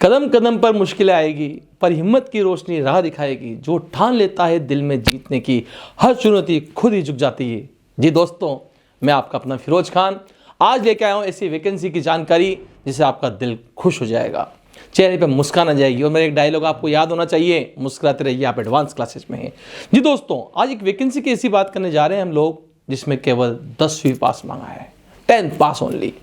कदम कदम पर मुश्किलें आएगी, पर हिम्मत की रोशनी राह दिखाएगी। जो ठान लेता है दिल में जीतने की, हर चुनौती खुद ही झुक जाती है। जी दोस्तों, मैं आपका अपना फिरोज खान आज लेके आया हूँ ऐसी वैकेंसी की जानकारी जिससे आपका दिल खुश हो जाएगा, चेहरे पे मुस्कान आ जाएगी। और मेरा एक डायलॉग आपको याद होना चाहिए, मुस्कुराते रहिए, आप एडवांस क्लासेस में हैं। जी दोस्तों, आज एक वैकेंसी की ऐसी बात करने जा रहे हैं हम लोग जिसमें केवल 10वीं पास मांगा है, 10th पास ओनली।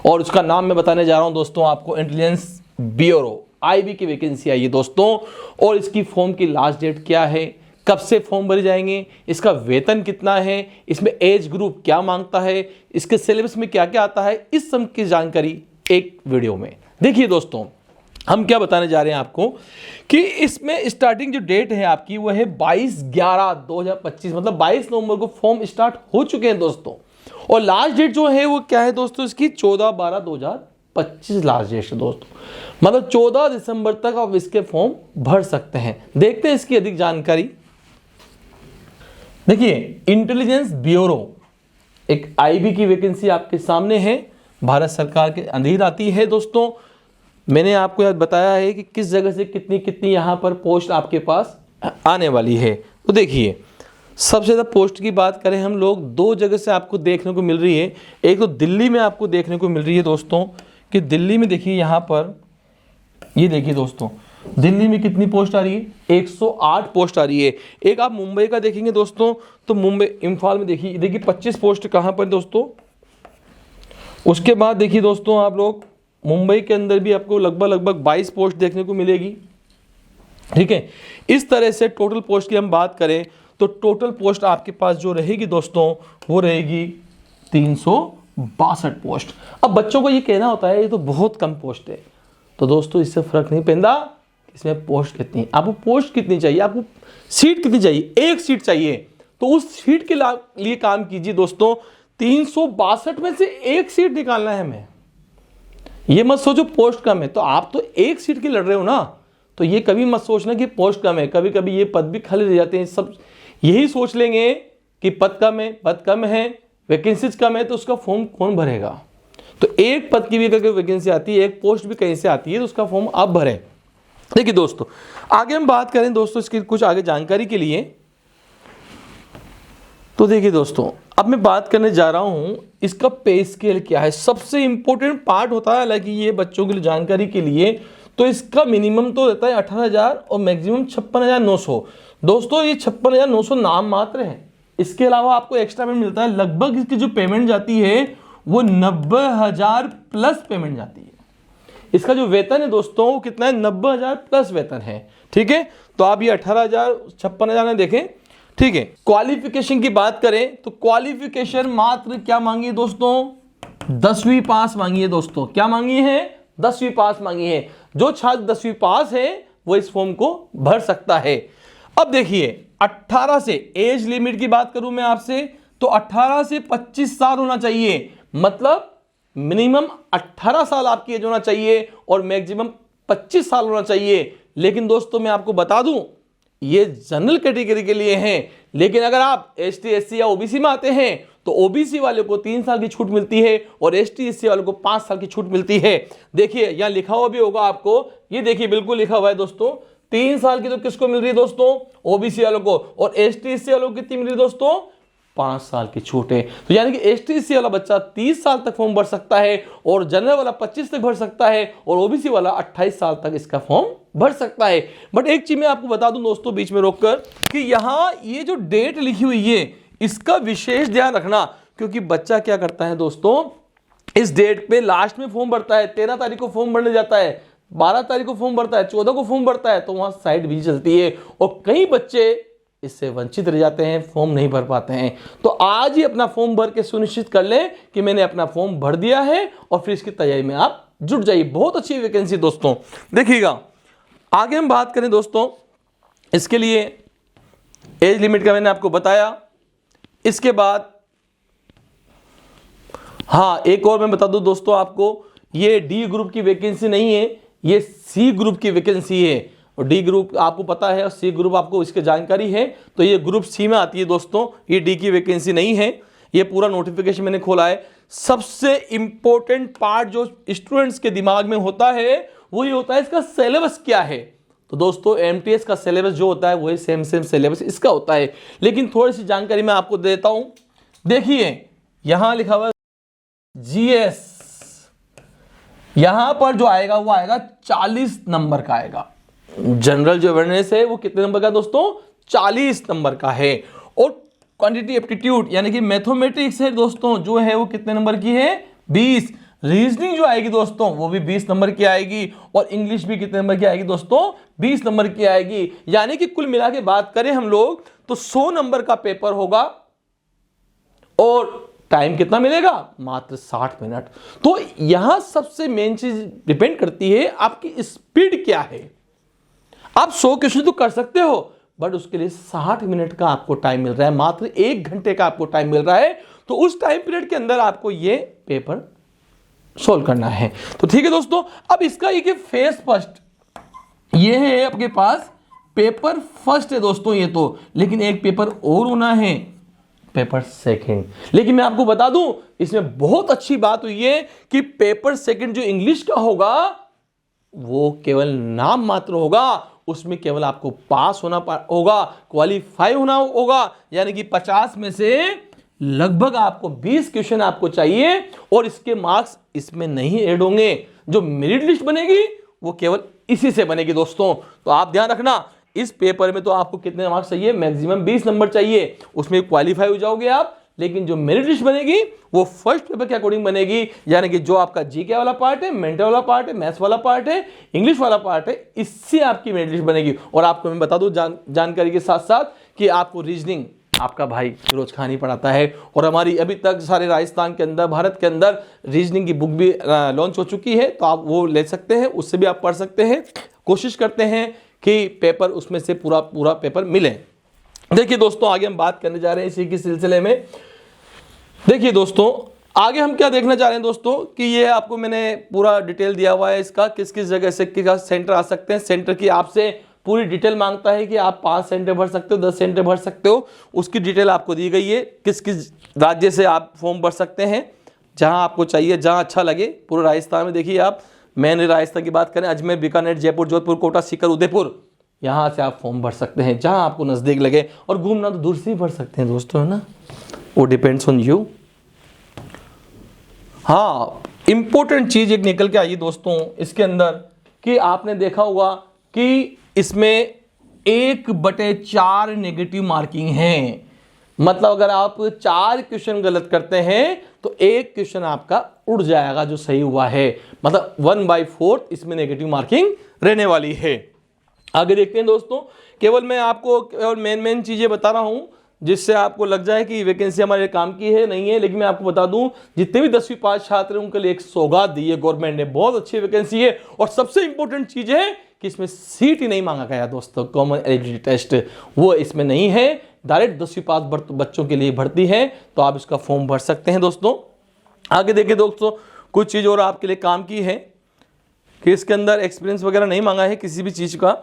और उसका नाम मैं बताने जा रहा हूं दोस्तों आपको, इंटेलिजेंस ब्यूरो आईबी की वैकेंसी आई है दोस्तों। और इसकी फॉर्म की लास्ट डेट क्या है, कब से फॉर्म भरे जाएंगे, इसका वेतन कितना है, इसमें एज ग्रुप क्या मांगता है, इसके सिलेबस में क्या क्या आता है, इस सब की जानकारी एक वीडियो में। देखिए दोस्तों, हम क्या बताने जा रहे हैं आपको कि इसमें स्टार्टिंग जो डेट है आपकी वो है 22/11/2025, मतलब 22 नवंबर को फॉर्म स्टार्ट हो चुके हैं दोस्तों। और लास्ट डेट जो है वो क्या है दोस्तों, इसकी 14/12/2025 लास्ट डेट है दोस्तों। मतलब 14 दिसंबर तक आप इसके फॉर्म भर सकते हैं। देखते हैं इसकी अधिक जानकारी। देखिए, इंटेलिजेंस ब्यूरो एक आईबी की वैकेंसी आपके सामने है, भारत सरकार के अंदर आती है दोस्तों। मैंने आपको याद बताया है कि किस जगह से कितनी कितनी यहाँ पर पोस्ट आपके पास आने वाली है। तो देखिए, सबसे ज़्यादा पोस्ट की बात करें हम लोग, दो जगह से आपको देखने को मिल रही है। एक तो दिल्ली में आपको देखने को मिल रही है दोस्तों, कि दिल्ली में देखिए यहाँ पर, ये देखिए दोस्तों, दिल्ली में कितनी पोस्ट आ रही है, 108 पोस्ट आ रही है। एक आप मुंबई का देखेंगे दोस्तों, तो मुंबई इम्फाल में देखिए 25 पोस्ट कहाँ पर दोस्तों। उसके बाद देखिए दोस्तों, आप लोग मुंबई के अंदर भी आपको लगभग 22 पोस्ट देखने को मिलेगी। ठीक है, इस तरह से टोटल पोस्ट की हम बात करें तो टोटल पोस्ट आपके पास जो रहेगी दोस्तों वो रहेगी 362 पोस्ट। अब बच्चों को ये कहना होता है ये तो बहुत कम पोस्ट है, तो दोस्तों इससे फर्क नहीं पैदा इसमें पोस्ट कितनी है, आपको पोस्ट कितनी चाहिए, आपको सीट कितनी चाहिए, एक सीट चाहिए, तो उस सीट के लिए काम कीजिए दोस्तों। 362 में से एक सीट निकालना है हमें। ये मत सोचो पोस्ट कम है, तो आप तो एक सीट की लड़ रहे हो ना, तो ये कभी मत सोचना कि पोस्ट कम है। कभी कभी ये पद भी खाली रह जाते हैं, सब यही सोच लेंगे कि पद कम है, वैकेंसीज कम है, तो उसका फॉर्म कौन भरेगा। तो एक पद की भी अगर वैकेंसी आती है, एक पोस्ट भी कहीं से आती है, तो उसका फॉर्म आप भरें। देखिए दोस्तों, आगे हम बात करें दोस्तों इसकी कुछ आगे जानकारी के लिए। तो देखिए दोस्तों, अब मैं बात करने जा रहा हूं इसका पे स्केल क्या है। सबसे इंपॉर्टेंट पार्ट होता है, हालांकि ये बच्चों के लिए जानकारी के लिए, तो इसका मिनिमम तो रहता है 18,000 और मैक्सिमम 56,900। दोस्तों ये 56,900 नाम मात्र है, इसके अलावा आपको एक्स्ट्रा पेमेंट मिलता है। लगभग इसकी जो पेमेंट जाती है वो 90,000 प्लस पेमेंट जाती है। इसका जो वेतन है दोस्तों वो कितना है, 90,000 प्लस वेतन है। ठीक है, तो आप ये 18,000 56,000 देखें। ठीक है, क्वालिफिकेशन की बात करें तो क्वालिफिकेशन मात्र क्या मांगी है दोस्तों, 10वीं पास मांगी है दोस्तों। क्या मांगी है, 10वीं पास मांगी है। जो छात्र 10वीं पास है वो इस फॉर्म को भर सकता है। अब देखिए, 18 से एज लिमिट की बात करूं मैं आपसे, तो 18 से 25 साल होना चाहिए। मतलब मिनिमम 18 साल आपकी एज होना चाहिए और मैक्सिमम 25 साल होना चाहिए। लेकिन दोस्तों मैं आपको बता दूं, ये जनरल कैटेगरी के लिए हैं, लेकिन अगर आप एसटी एससी या ओबीसी में आते हैं तो ओबीसी वाले को 3 साल की छूट मिलती है और एसटी एससी वालों को 5 साल की छूट मिलती है। देखिए यहां लिखा हुआ भी होगा आपको, ये देखिए बिल्कुल लिखा हुआ है दोस्तों। 3 साल की तो किसको मिल रही है दोस्तों, ओबीसी वालों को, और एसटी एससी वालों को कितनी मिल रही है दोस्तों, 5 साल की छूट है। तो यानी कि एसटी एससी वाला बच्चा 30 साल तक फॉर्म भर सकता है और जनरल वाला 25 तक भर सकता है और ओबीसी वाला 28 साल तक इसका फॉर्म भर सकता है। बट एक चीज मैं आपको बता दूं दोस्तों बीच में रोककर, कि यहां ये जो डेट लिखी हुई है इसका विशेष ध्यान रखना, क्योंकि बच्चा क्या करता है दोस्तों, इस डेट पे लास्ट में फॉर्म भरता है। 13 तारीख को फॉर्म भरने जाता है, 12 तारीख को फॉर्म भरता है, 14 को फॉर्म भरता है, तो वहां साइड भी चलती है और कई बच्चे इससे वंचित रह जाते हैं, फॉर्म नहीं भर पाते हैं। तो आज ही अपना फॉर्म भर के सुनिश्चित कर लें कि मैंने अपना फॉर्म भर दिया है और फिर इसकी तैयारी में आप जुट जाइए। बहुत अच्छी वैकेंसी दोस्तों। देखिएगा, आगे हम बात करें दोस्तों, इसके लिए एज लिमिट का मैंने आपको बताया। इसके बाद हाँ, एक और मैं बता दूं दोस्तों आपको, ये डी ग्रुप की वैकेंसी नहीं है, ये सी ग्रुप की वैकेंसी है। और डी ग्रुप आपको पता है और सी ग्रुप आपको इसकी जानकारी है, तो ये ग्रुप सी में आती है दोस्तों, ये डी की वैकेंसी नहीं है। ये पूरा नोटिफिकेशन मैंने खोला है। सबसे इंपॉर्टेंट पार्ट जो स्टूडेंट्स के दिमाग में होता है वो ये होता है इसका सिलेबस क्या है। तो दोस्तों एमटीएस का सिलेबस जो होता है वही सेम सिलेबस इसका होता है। लेकिन थोड़ी सी जानकारी मैं आपको देता हूं। देखिए यहां लिखा हुआ जीएस, यहां पर जो आएगा वो आएगा 40 नंबर का आएगा। जनरल जो अवेयरनेस है वो कितने नंबर का दोस्तों, 40 नंबर का है। और क्वांटिटी एप्टीट्यूड यानी कि मैथमेटिक्स है दोस्तों जो है वो कितने नंबर की है, 20। रीजनिंग जो आएगी दोस्तों वो भी 20 नंबर की आएगी। और इंग्लिश भी कितने नंबर की आएगी दोस्तों, 20 नंबर की आएगी। यानी कि कुल मिला के बात करें हम लोग तो 100 नंबर का पेपर होगा और टाइम कितना मिलेगा, मात्र 60 मिनट। तो यहां सबसे मेन चीज डिपेंड करती है आपकी स्पीड क्या है। आप 100 क्वेश्चन तो कर सकते हो बट उसके लिए 60 मिनट का आपको टाइम मिल रहा है, मात्र 1 घंटे का आपको टाइम मिल रहा है। तो उस टाइम पीरियड के अंदर आपको ये पेपर सोल्व करना है। तो ठीक है दोस्तों, अब इसका एक फेस फर्स्ट ये है आपके पास, पेपर फर्स्ट है दोस्तों ये तो, लेकिन एक पेपर और होना है, पेपर सेकंड। लेकिन मैं आपको बता दूं इसमें बहुत अच्छी बात हुई है कि पेपर सेकंड जो इंग्लिश का होगा वो केवल नाम मात्र होगा, उसमें केवल आपको पास होना होगा, क्वालिफाई होना होगा। यानी कि 50 में से लगभग आपको 20 क्वेश्चन आपको चाहिए और इसके मार्क्स इसमें नहीं ऐड होंगे। जो मेरिट लिस्ट बनेगी वो केवल इसी से बनेगी दोस्तों। तो आप ध्यान रखना इस पेपर में तो आपको कितने मार्क्स चाहिए, मैक्सिमम 20 नंबर चाहिए, उसमें क्वालिफाई हो जाओगे आप। लेकिन जो मेरिट लिस्ट बनेगी वो फर्स्ट पेपर के अकॉर्डिंग बनेगी। यानी कि जो आपका जीके वाला पार्ट है, मेंटल वाला पार्ट है, मैथ्स वाला पार्ट है, इंग्लिश वाला पार्ट है, इससे आपकी मेरिट लिस्ट बनेगी। और आपको मैं बता दूं जानकारी के साथ साथ कि आपको रीजनिंग आपका भाई फिरोज खान ही पढ़ाता है। और हमारी अभी तक सारे राजस्थान के अंदर, भारत के अंदर रीजनिंग की बुक भी लॉन्च हो चुकी है, तो आप वो ले सकते हैं, उससे भी आप पढ़ सकते हैं। कोशिश करते हैं कि पेपर उसमें से पूरा पेपर मिले। देखिए दोस्तों आगे हम बात करने जा रहे हैं इसी के सिलसिले में। देखिए दोस्तों आगे हम क्या देखना चाह रहे हैं दोस्तों कि ये आपको मैंने पूरा डिटेल दिया हुआ है इसका, किस किस जगह से किस सेंटर आ सकते हैं। सेंटर की आपसे पूरी डिटेल मांगता है कि आप 5 सेंटर भर सकते हो, 10 सेंटर भर सकते हो, उसकी डिटेल आपको दी गई है। किस किस राज्य से आप फॉर्म भर सकते हैं, जहां आपको चाहिए, जहां अच्छा लगे। पूरे राजस्थान में देखिए आप, मैंने राजस्थान की बात करें, अजमेर, बीकानेर, जयपुर, जोधपुर, कोटा, सीकर, उदयपुर, यहाँ से आप फॉर्म भर सकते हैं जहां आपको नज़दीक लगे। और घूमना तो दूर से ही भर सकते हैं दोस्तों, है ना, वो डिपेंड्स ऑन यू। हाँ, इंपॉर्टेंट चीज़ एक निकल के आई दोस्तों इसके अंदर कि आपने देखा होगा कि इसमें 1/4 नेगेटिव मार्किंग है। मतलब अगर आप 4 क्वेश्चन गलत करते हैं तो 1 क्वेश्चन आपका उड़ जाएगा जो सही हुआ है। मतलब 1/4 इसमें नेगेटिव मार्किंग रहने वाली है। आगे देखते हैं दोस्तों, केवल मैं आपको केवल मेन चीजें बता रहा हूं जिससे आपको लग जाए कि वैकेंसी हमारे काम की है नहीं है। लेकिन मैं आपको बता दूं जितने भी 10वीं पास छात्र हैं उनके लिए एक सौगात दी है गवर्नमेंट ने, बहुत अच्छी वैकेंसी है। और सबसे इंपॉर्टेंट चीज है कि इसमें सीट ही नहीं मांगा गया दोस्तों, कॉमन एलिजिबिलिटी टेस्ट वो इसमें नहीं है, डायरेक्ट 10वीं पास बच्चों के लिए भर्ती है। तो आप इसका फॉर्म भर सकते हैं दोस्तों। आगे देखिए दोस्तों, कुछ चीज़ और आपके लिए काम की है कि इसके अंदर एक्सपीरियंस वगैरह नहीं मांगा है किसी भी चीज़ का।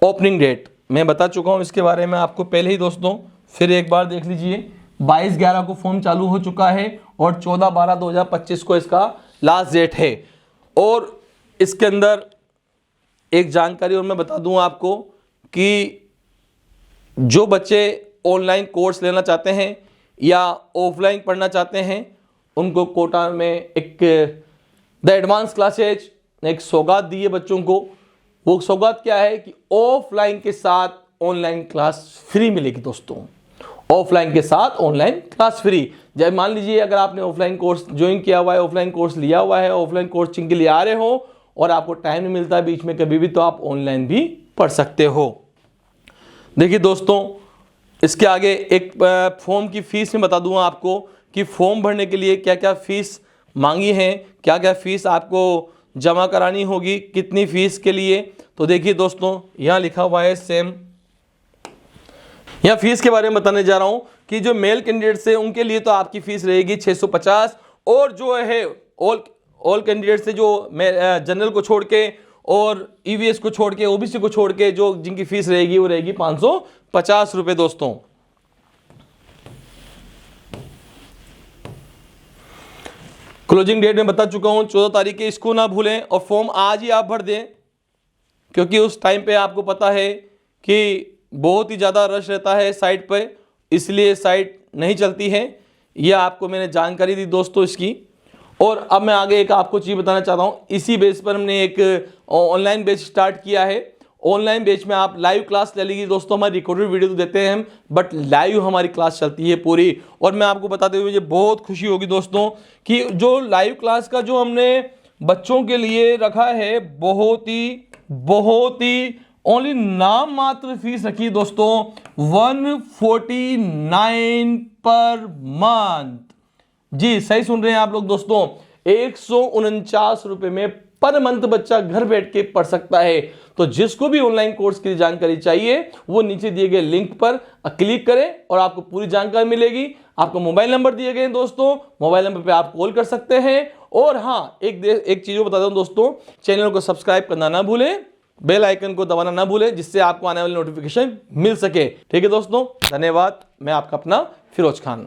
ओपनिंग डेट मैं बता चुका हूं इसके बारे में आपको पहले ही दोस्तों, फिर एक बार देख लीजिए। 22/11 को फॉर्म चालू हो चुका है और 14/12/2025 को इसका लास्ट डेट है। और इसके अंदर एक जानकारी और मैं बता दूं आपको कि जो बच्चे ऑनलाइन कोर्स लेना चाहते हैं या ऑफलाइन पढ़ना चाहते हैं उनको कोटा में एक द एडवांस क्लासेज एक सौगात दी है बच्चों को। वो सौगात क्या है कि ऑफलाइन के साथ ऑनलाइन क्लास फ्री मिलेगी दोस्तों। ऑफलाइन के साथ ऑनलाइन क्लास फ्री। जब मान लीजिए अगर आपने ऑफलाइन कोर्स ज्वाइन किया हुआ है, ऑफलाइन कोर्स लिया हुआ है, ऑफलाइन कोचिंग के लिए आ रहे हो और आपको टाइम नहीं मिलता है बीच में कभी भी, तो आप ऑनलाइन भी पढ़ सकते हो। देखिए दोस्तों इसके आगे एक फॉर्म की फीस में बता दूंगा आपको कि फॉर्म भरने के लिए क्या क्या फीस मांगी है, क्या क्या फीस आपको जमा करानी होगी, कितनी फीस के लिए। तो देखिए दोस्तों यहाँ लिखा हुआ है सेम, यहाँ फीस के बारे में बताने जा रहा हूँ कि जो मेल कैंडिडेट्स हैं उनके लिए तो आपकी फीस रहेगी 650। और जो है ऑल कैंडिडेट से जो जनरल को छोड़ के और ईवीएस को छोड़ के ओबीसी को छोड़ के जो जिनकी फीस रहेगी वो रहेगी 550 रुपये दोस्तों। क्लोजिंग डेट में बता चुका हूं, 14 तारीख के। इसको ना भूलें और फॉर्म आज ही आप भर दें, क्योंकि उस टाइम पे आपको पता है कि बहुत ही ज़्यादा रश रहता है साइट पे, इसलिए साइट नहीं चलती है। यह आपको मैंने जानकारी दी दोस्तों इसकी। और अब मैं आगे एक आपको चीज़ बताना चाहता हूँ। इसी बेस पर हमने एक ऑनलाइन बेच स्टार्ट किया है। ऑनलाइन बेच में आप लाइव क्लास ले लीजिए दोस्तों। हमारी रिकॉर्डेड वीडियो तो देते हैं हम, बट लाइव हमारी क्लास चलती है पूरी। और मैं आपको बताते हुए मुझे बहुत खुशी होगी दोस्तों कि जो लाइव क्लास का जो हमने बच्चों के लिए रखा है, बहुत ही ओनली नाम मात्र फीस रखी दोस्तों 149 पर मंथ। जी सही सुन रहे हैं आप लोग दोस्तों, 149 रुपए में पर मंथ बच्चा घर बैठ के पढ़ सकता है। तो जिसको भी ऑनलाइन कोर्स की जानकारी चाहिए वो नीचे दिए गए लिंक पर क्लिक करें और आपको पूरी जानकारी मिलेगी। आपको मोबाइल नंबर दिए गए हैं दोस्तों, मोबाइल नंबर पे आप कॉल कर सकते हैं। और हाँ, एक चीज बता दूं दोस्तों, चैनल को सब्सक्राइब करना ना भूलें, बेल आइकन को दबाना ना भूलें, जिससे आपको आने वाली नोटिफिकेशन मिल सके। ठीक है दोस्तों, धन्यवाद। मैं आपका अपना फिरोज खान।